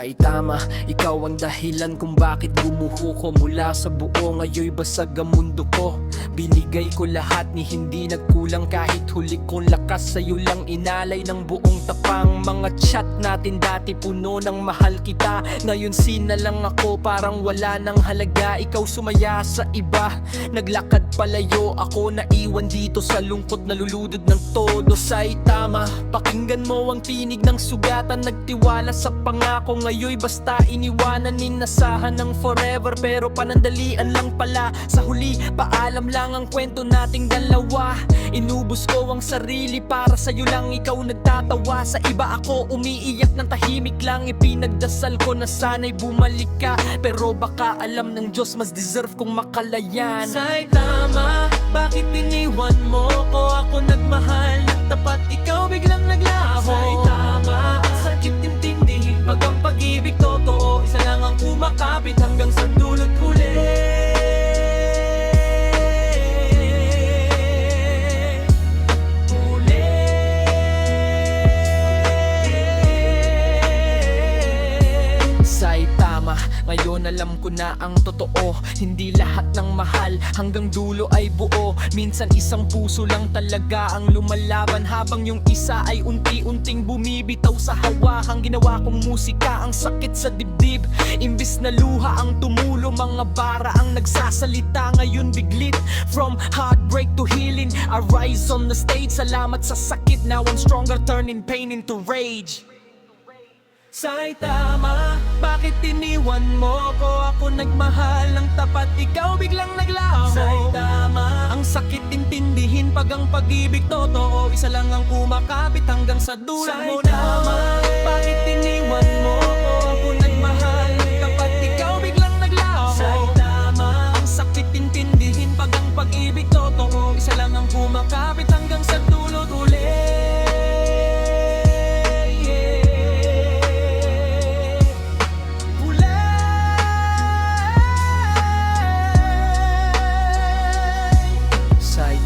Saitama, ikaw ang dahilan kung bakit bumuho ko. Mula sa buo, ngayoy basag ang mundo ko. Binigay ko lahat ni hindi nagkulang. Kahit huli kong lakas, sa'yo lang inalay ng buong tapang. Mga chat natin dati puno ng mahal kita. Ngayon sina lang ako, parang wala nang halaga. Ikaw sumaya sa iba, naglakad palayo. Ako naiwan dito sa lungkot, naluludod ng todo. Saitama, pakinggan mo ang tinig ng sugatan. Nagtiwala sa pangako, ngayoy basta iniwanan. Ninasahan ng forever, pero panandalian lang pala. Sa huli, paalam lang ang kwento nating dalawa. Inubos ko ang sarili para sa'yo lang ikaw nagtatawa. Sa iba ako umiiyak ng tahimik lang. Ipinagdasal ko na sana'y bumalik ka, pero baka alam ng Diyos mas deserve kong makalayan. Saitama, bakit iniwan mo ko? Ako nagmahal ng tapat, ikaw biglang naglaho. Saitama, ang sakit intindihin pag ang pag-ibig totoo. Isa lang ang kumakapit hanggang sa dulot huli. Saitama, ngayon alam ko na ang totoo. Hindi lahat ng mahal hanggang dulo ay buo. Minsan isang puso lang talaga ang lumalaban, habang yung isa ay unti-unting bumibitaw sa hawakang ginawa kong musika. Ang sakit sa dibdib, imbis na luha ang tumulo. Mga bara ang nagsasalita, ngayon biglit. From heartbreak to healing, I rise on the stage. Salamat sa sakit, now I'm stronger, turning pain into rage. Saitama, bakit iniwan mo ko? Ako nagmahal ng tapat, ikaw biglang naglaho. Saitama, ang sakit intindihin pag ang pag-ibig totoo. Isa lang ang kumakapit hanggang sa dulo mo na. Saitama, bakit iniwan mo ko? Ako nagmahal ng tapat, ikaw biglang naglaho. Saitama, ang sakit intindihin pag ang pag-ibig totoo. Isa lang ang kumakapit hanggang sa dulo ulit.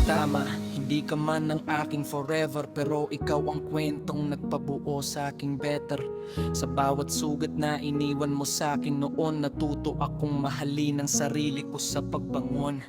Tama, hindi ka man ang aking forever, pero ikaw ang kwentong nagpabuo sa aking better. Sa bawat sugat na iniwan mo sa akin noon, natuto akong mahalin ang sarili ko sa pagbangon.